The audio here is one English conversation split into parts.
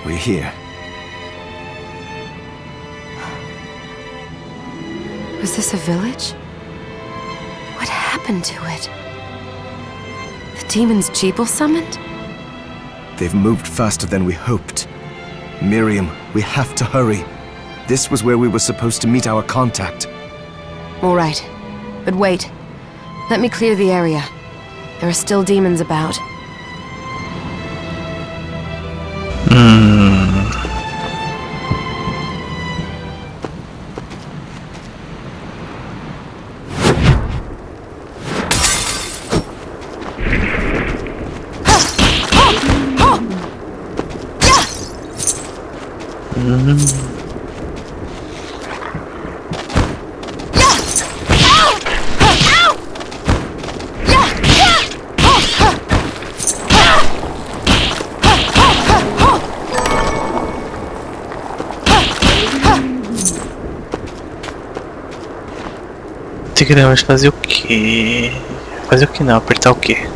We're here. Was this a village? What happened to it? The demons Jebel summoned? They've moved faster than we hoped. Miriam, we have to hurry. This was where we were supposed to meet our contact. All right. But wait. Let me clear the area. There are still demons about. Queremos fazer o quê? Fazer o que não? Apertar o quê?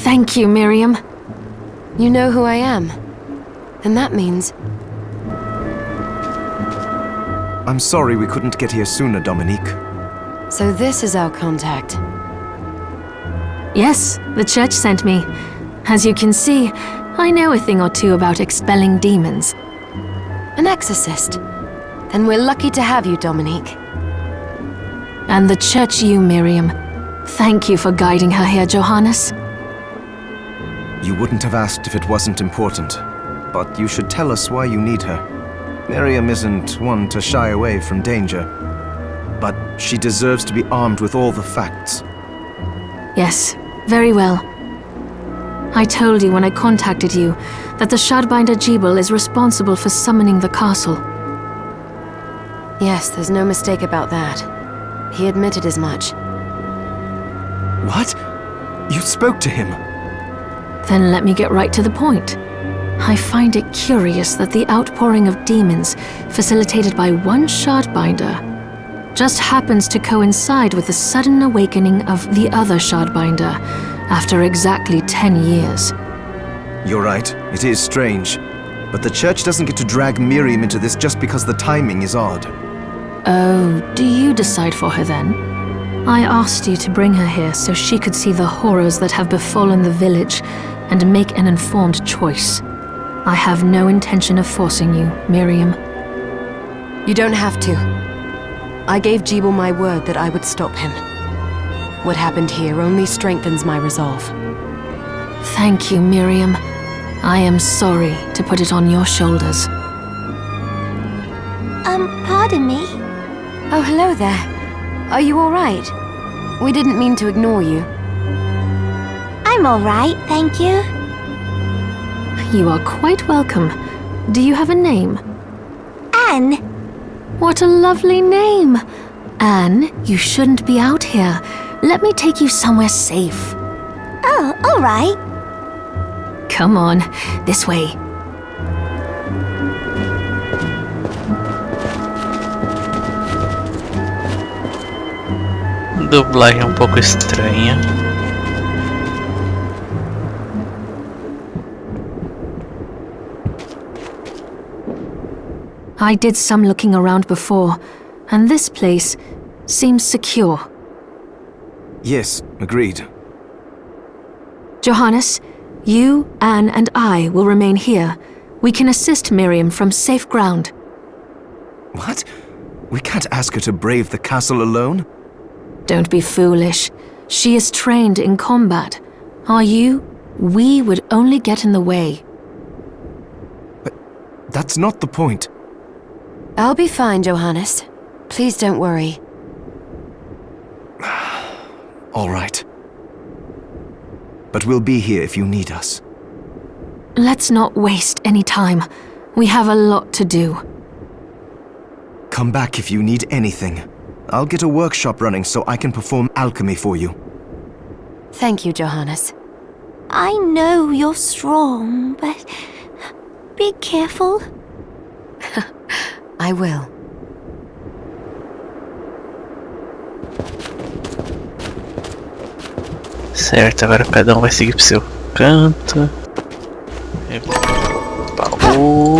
Thank you, Miriam. You know who I am. And that means... I'm sorry we couldn't get here sooner, Dominique. So this is our contact. Yes, the church sent me. As you can see, I know a thing or two about expelling demons. An exorcist. Then we're lucky to have you, Dominique. And the church you, Miriam. Thank you for guiding her here, Johannes. You wouldn't have asked if it wasn't important. But you should tell us why you need her. Miriam isn't one to shy away from danger. But she deserves to be armed with all the facts. Yes, very well. I told you when I contacted you that the Shardbinder Jebel is responsible for summoning the castle. Yes, there's no mistake about that. He admitted as much. What? You spoke to him? Then let me get right to the point. I find it curious that the outpouring of demons, facilitated by one Shardbinder, just happens to coincide with the sudden awakening of the other Shardbinder after exactly 10 years. You're right, it is strange. But the church doesn't get to drag Miriam into this just because the timing is odd. Oh, do you decide for her then? I asked you to bring her here so she could see the horrors that have befallen the village and make an informed choice. I have no intention of forcing you, Miriam. You don't have to. I gave Jebel my word that I would stop him. What happened here only strengthens my resolve. Thank you, Miriam. I am sorry to put it on your shoulders. Pardon me? Oh, hello there. Are you all right? We didn't mean to ignore you. I'm all right, thank you. You are quite welcome. Do you have a name? Anne. What a lovely name! Anne, you shouldn't be out here. Let me take you somewhere safe. Oh, all right. Come on, this way. Dublagem um pouco estranha. I did some looking around before, and this place seems secure. Yes, agreed. Johannes, you, Anne, and I will remain here. We can assist Miriam from safe ground. What? We can't ask her to brave the castle alone? Don't be foolish. She is trained in combat. Are you? We would only get in the way. But that's not the point. I'll be fine, Johannes. Please don't worry. All right. But we'll be here if you need us. Let's not waste any time. We have a lot to do. Come back if you need anything. I'll get a workshop running so I can perform alchemy for you. Thank you, Johannes. I know you're strong, but be careful. I will. Certo, agora cada um vai seguir pro seu canto. Baú.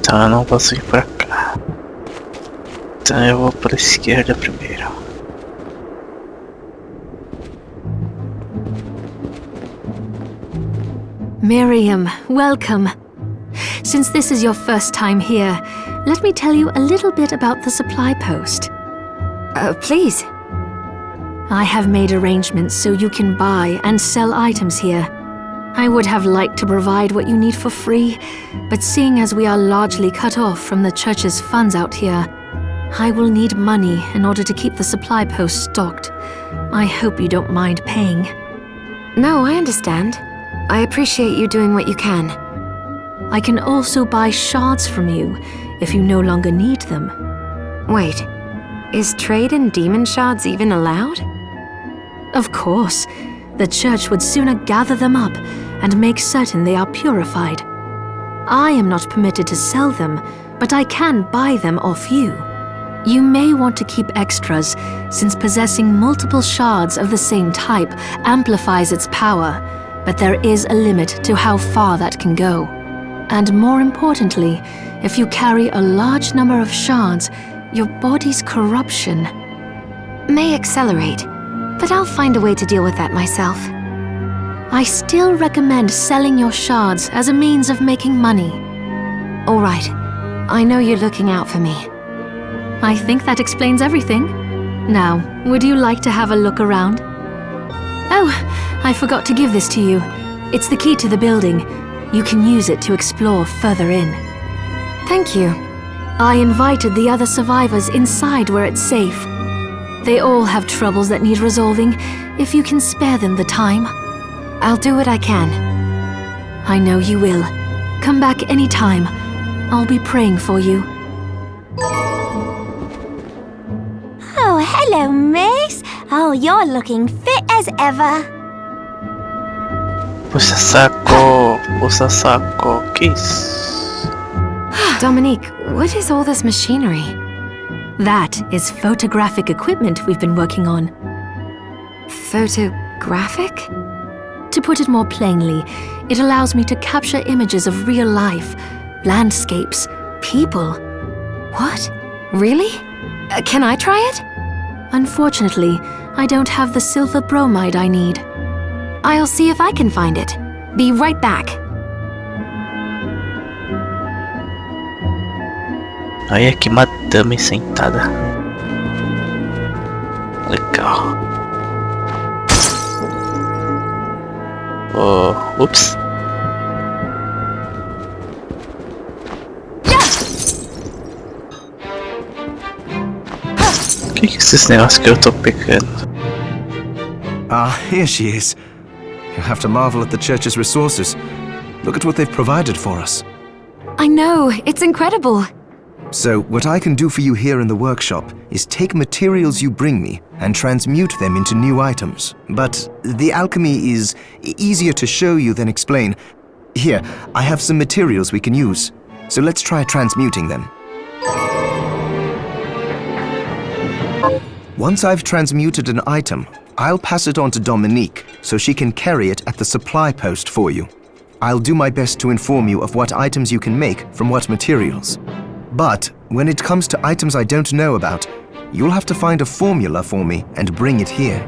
Tá, não posso ir pra cá. Então eu vou pra esquerda primeiro. Miriam, welcome. Since this is your first time here, let me tell you a little bit about the supply post. Please. I have made arrangements so you can buy and sell items here. I would have liked to provide what you need for free, but seeing as we are largely cut off from the church's funds out here, I will need money in order to keep the supply post stocked. I hope you don't mind paying. No, I understand. I appreciate you doing what you can. I can also buy shards from you if you no longer need them. Wait, is trade in demon shards even allowed? Of course. The church would sooner gather them up and make certain they are purified. I am not permitted to sell them, but I can buy them off you. You may want to keep extras, since possessing multiple shards of the same type amplifies its power, but there is a limit to how far that can go. And more importantly, if you carry a large number of shards, your body's corruption May accelerate, but I'll find a way to deal with that myself. I still recommend selling your shards as a means of making money. All right. I know you're looking out for me. I think that explains everything. Now, would you like to have a look around? Oh, I forgot to give this to you. It's the key to the building. You can use it to explore further in. Thank you. I invited the other survivors inside where it's safe. They all have troubles that need resolving, if you can spare them the time. I'll do what I can. I know you will. Come back anytime. I'll be praying for you. Oh, hello, miss. Oh, you're looking fit as ever. Puxa saco, que isso? Dominique, what is all this machinery? That is photographic equipment we've been working on. Photographic? To put it more plainly, it allows me to capture images of real life, landscapes, people. What? Really? Can I try it? Unfortunately, I don't have the silver bromide I need. I'll see if I can find it. Be right back. Olha que madame sentada. Legal. Oh, ups. O que é esses negócios que eu tô pegando? Ah, here she is. You have to marvel at the church's resources. Look at what they've provided for us. I know, it's incredible. So, what I can do for you here in the workshop is take materials you bring me and transmute them into new items. But the alchemy is easier to show you than explain. Here, I have some materials we can use. So let's try transmuting them. Once I've transmuted an item, I'll pass it on to Dominique so she can carry it at the supply post for you. I'll do my best to inform you of what items you can make from what materials. But when it comes to items I don't know about, you'll have to find a formula for me and bring it here.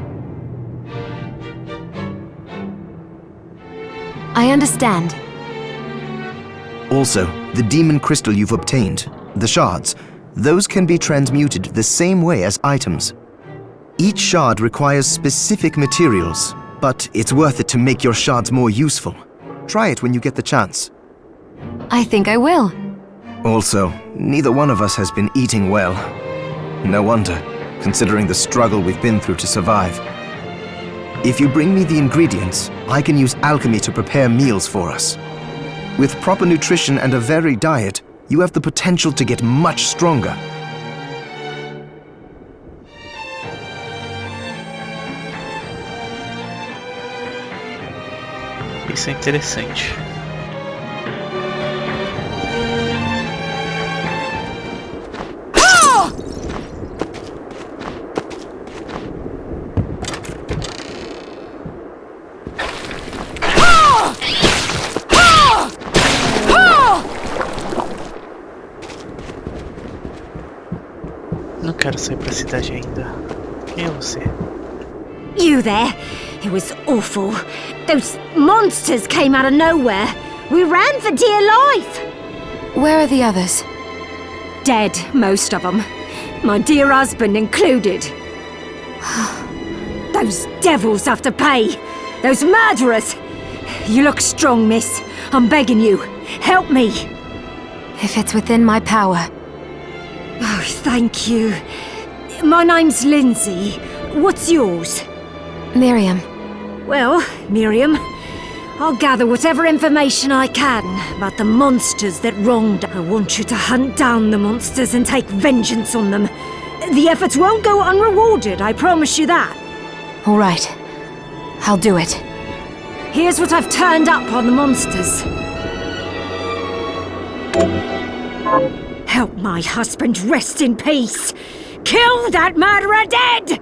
I understand. Also, the demon crystal you've obtained, the shards, those can be transmuted the same way as items. Each shard requires specific materials, but it's worth it to make your shards more useful. Try it when you get the chance. I think I will. Also, neither one of us has been eating well. No wonder, considering the struggle we've been through to survive. If you bring me the ingredients, I can use alchemy to prepare meals for us. With proper nutrition and a varied diet, you have the potential to get much stronger. Isso é interessante. Não quero sair pra cidade ainda. Quem é você? You there? It was awful. Those monsters came out of nowhere. We ran for dear life. Where are the others? Dead, most of them. My dear husband included. Those devils have to pay. Those murderers. You look strong, miss. I'm begging you. Help me. If it's within my power. Oh, thank you. My name's Lindsay. What's yours? Miriam. Well, Miriam, I'll gather whatever information I can about the monsters that wronged. I want you to hunt down the monsters and take vengeance on them. The efforts won't go unrewarded, I promise you that. All right. I'll do it. Here's what I've turned up on the monsters. Help my husband rest in peace. Kill that murderer dead!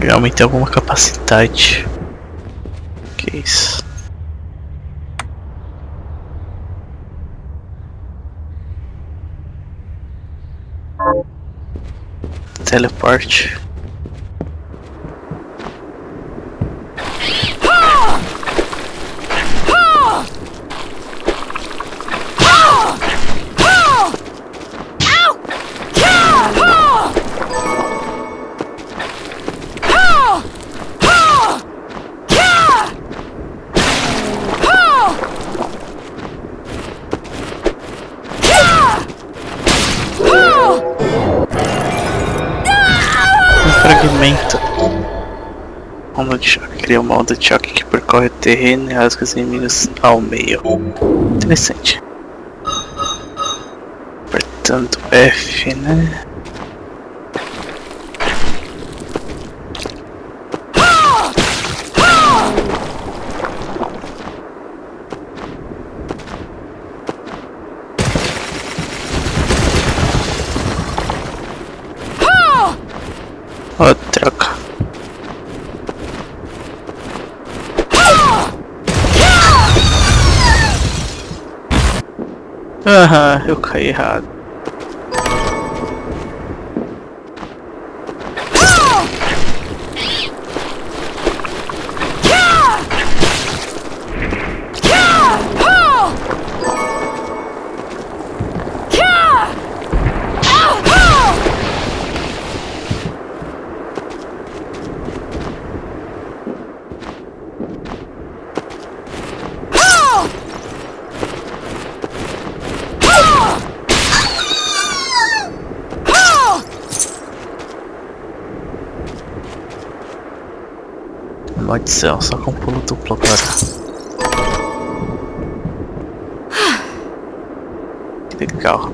Realmente alguma capacidade. Que é isso? Teleporte. Fragmento. Onda de choque. Cria uma onda de choque que percorre o terreno e rasga os inimigos ao meio. Interessante. Apertando F, né? Oh, troca. Aham, eu caí errado. Maldição, só com pulo duplo agora. Que legal.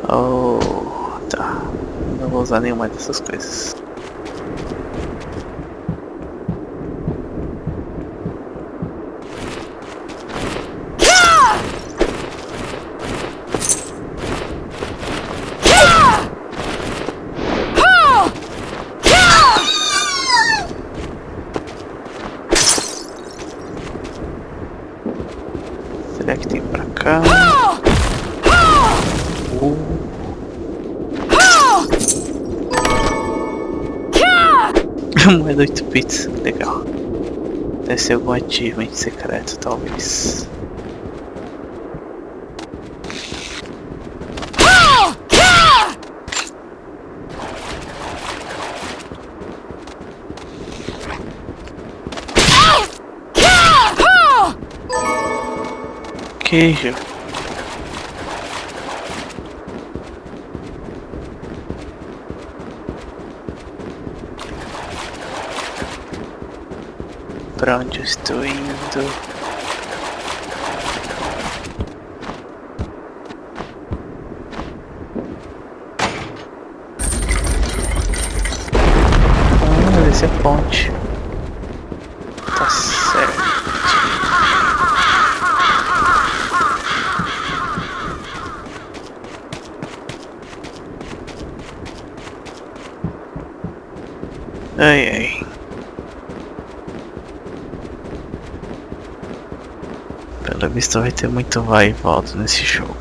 Oh, tá. Não vou usar nenhuma dessas coisas. Moeda 8 bits, legal. Deve ser algum achievement secreto, talvez. Queijo. Pra onde eu estou indo? Essa é a ponte. Tá certo. Ai ai. Pelo visto vai ter muito vai e volta nesse jogo.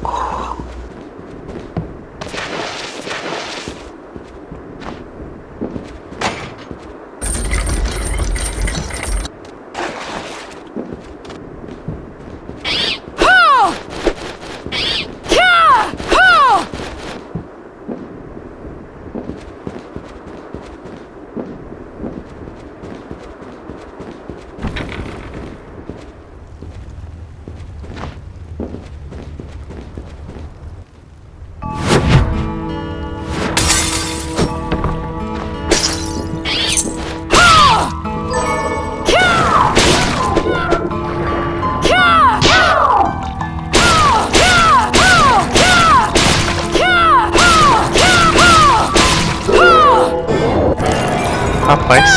Rapaz.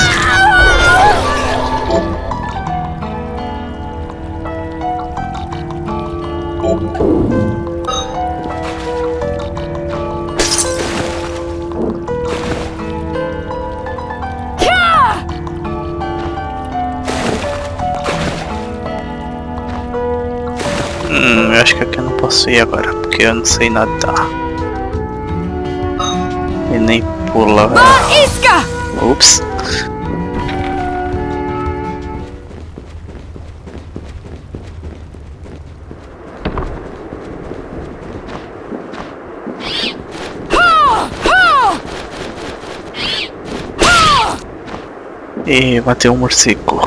Eu acho que aqui eu não posso ir agora, porque eu não sei nadar. E nem pular. Ups. E bateu um morcego.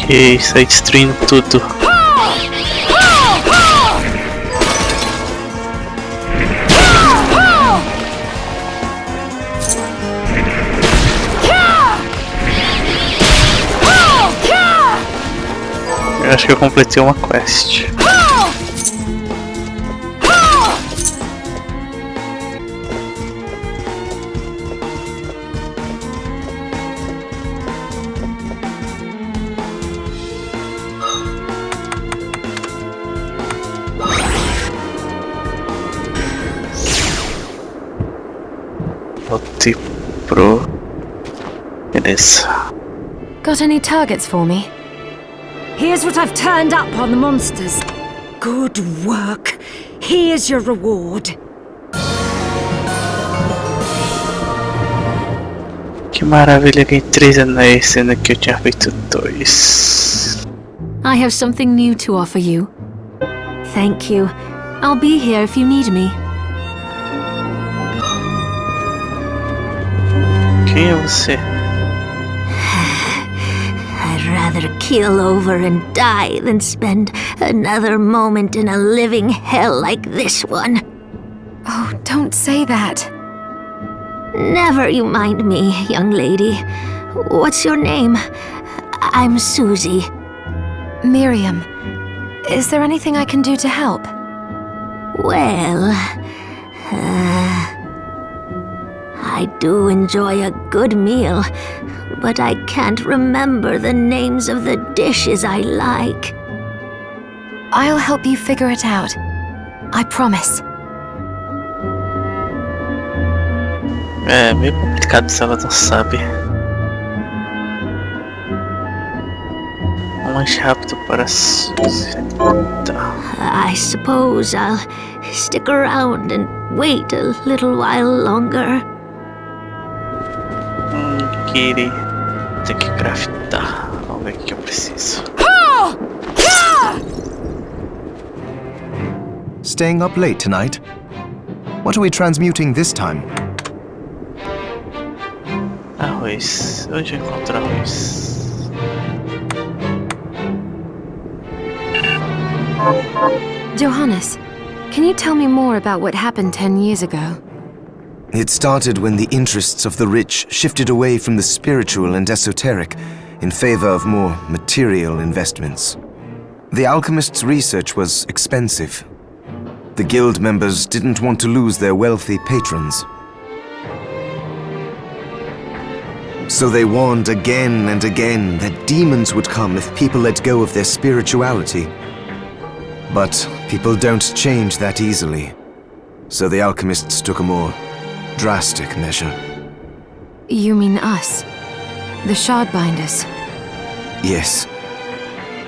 E sai destruindo tudo. Eu acho que eu completei uma quest. Pro. Beleza. Got any targets for me? Here's what I've turned up on the monsters. Good work. Here's your reward. Que maravilha, ganhei 3 anéis, sendo que eu tinha feito 2. I have something new to offer you. Thank you. I'll be here if you need me. Quem é você? I'd rather keel over and die than spend another moment in a living hell like this one. Oh, don't say that. Never you mind me, young lady. What's your name? I'm Susie. Miriam. Is there anything I can do to help? Well, I do enjoy a good meal, but I can't remember the names of the dishes I like. I'll help you figure it out. I promise. É meio complicado se ela não sabe. Mais rápido para Suzy. Tá. I suppose I'll stick around and wait a little while longer. Kiri. Tem que craftar. Vamos ver o que eu preciso. Staying up late tonight? What are we transmuting this time? Arroz. Onde eu encontro arroz? Johannes, can you tell me more about what happened 10 years ago? It started when the interests of the rich shifted away from the spiritual and esoteric in favor of more material investments. The alchemists' research was expensive. The guild members didn't want to lose their wealthy patrons. So they warned again and again that demons would come if people let go of their spirituality. But people don't change that easily. So the alchemists took a more drastic measure. You mean us? The Shardbinders? Yes.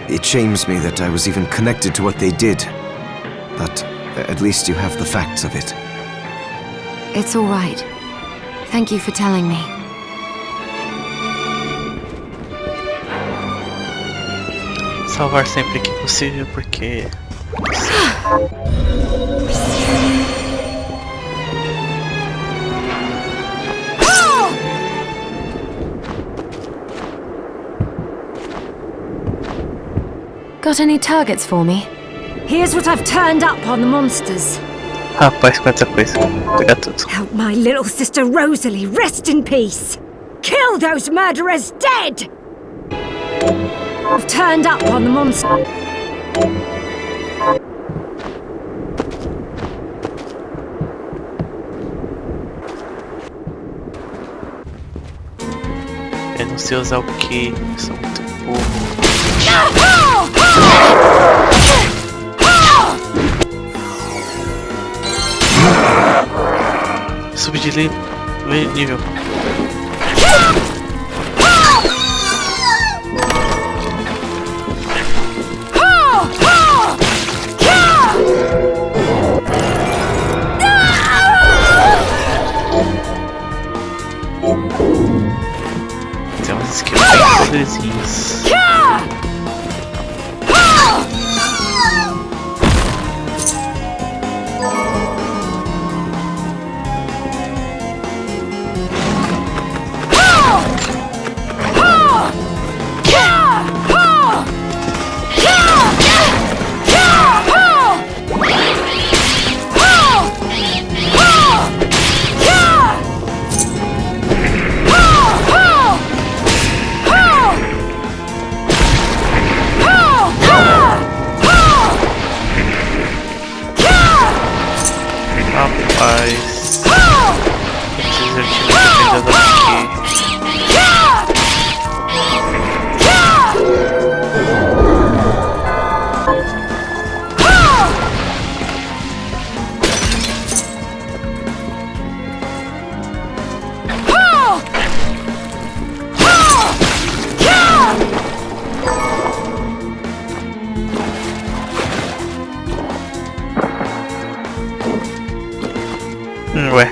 It shames me that I was even connected to what they did. But at least you have the facts of it. It's all right. Thank you for telling me. Salvar sempre que possível, porque... Got any targets for me? Here's what I've turned up on the monsters. Rapaz, quanta coisa. Vou pegar tudo. Help my little sister Rosalie rest in peace. Kill those murderers dead! I've turned up on the monster. Eu não sei usar o que, sou muito burro. Subir de nível. Tem umas skills bem poderzinhas. Rapaz, eu preciso utilizar o vendedor aqui. Ué.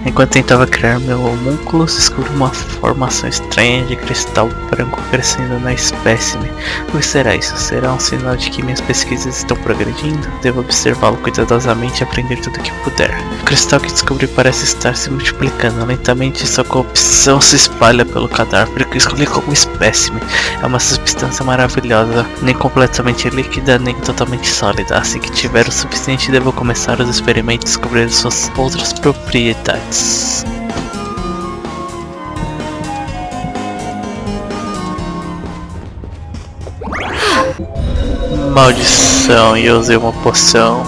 Enquanto tentava criar meu homúnculo, descobri uma formação estranha de cristal branco crescendo na espécime. O que será isso? Será um sinal de que minhas pesquisas estão progredindo? Devo observá-lo cuidadosamente e aprender tudo o que puder. O cristal que descobri parece estar se multiplicando. Lentamente sua corrupção se espalha pelo cadáver que escolhi como espécime. É uma substância maravilhosa, nem completamente líquida, nem totalmente sólida. Assim que tiver o suficiente, devo começar os experimentos e descobrir suas outras propriedades. maldição e eu usei uma poção.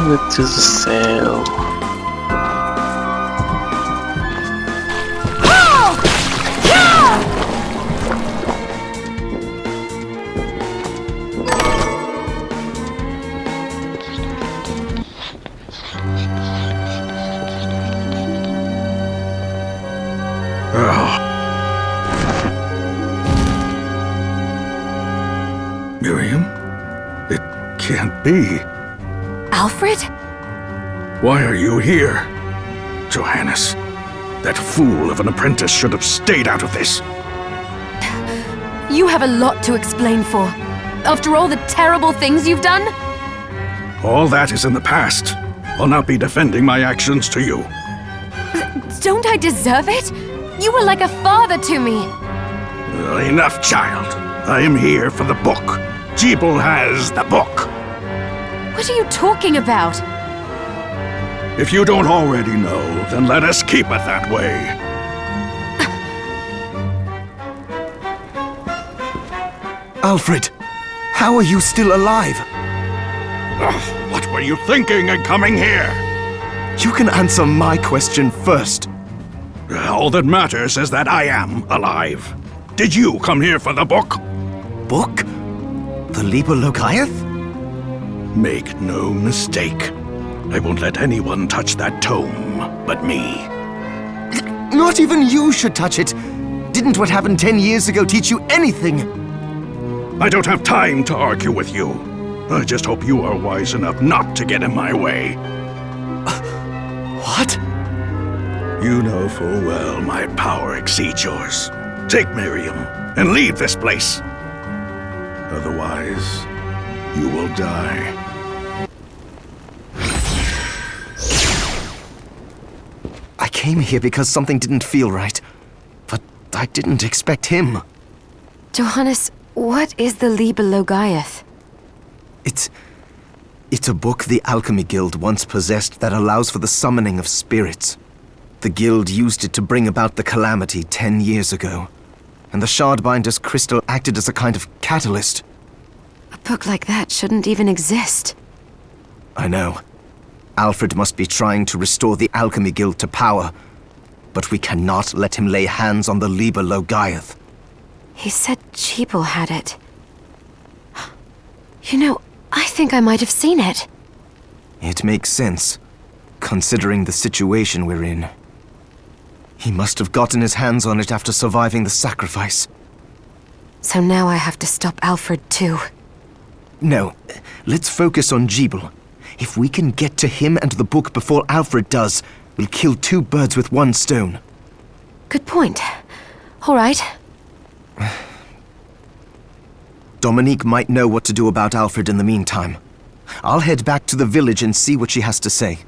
Meu Deus do céu. Miriam? It can't be. Alfred? Why are you here? Johannes, that fool of an apprentice should have stayed out of this. You have a lot to explain for. After all the terrible things you've done? All that is in the past. I'll not be defending my actions to you. Don't I deserve it? You were like a father to me. Enough, child. I am here for the book. Jeeble has the book. What are you talking about? If you don't already know, then let us keep it that way. Alfred, how are you still alive? What were you thinking in coming here? You can answer my question first. All that matters is that I am alive. Did you come here for the book? Book? The Liber Logaeth? Make no mistake. I won't let anyone touch that tome but me. Not even you should touch it. Didn't what happened 10 years ago teach you anything? I don't have time to argue with you. I just hope you are wise enough not to get in my way. What? You know full well my power exceeds yours. Take Miriam and leave this place. Otherwise, you will die. I came here because something didn't feel right. But I didn't expect him. Johannes, what is the Liber Logaeth? It's a book the Alchemy Guild once possessed that allows for the summoning of spirits. The Guild used it to bring about the calamity 10 years ago. And the Shardbinder's crystal acted as a kind of catalyst. A book like that shouldn't even exist. I know. Alfred must be trying to restore the Alchemy Guild to power. But we cannot let him lay hands on the Liber Logaeth. He said Jeeble had it. You know, I think I might have seen it. It makes sense, considering the situation we're in. He must have gotten his hands on it after surviving the sacrifice. So now I have to stop Alfred too. No, let's focus on Jeeble. If we can get to him and the book before Alfred does, we'll kill two birds with one stone. Good point. All right. Dominique might know what to do about Alfred in the meantime. I'll head back to the village and see what she has to say.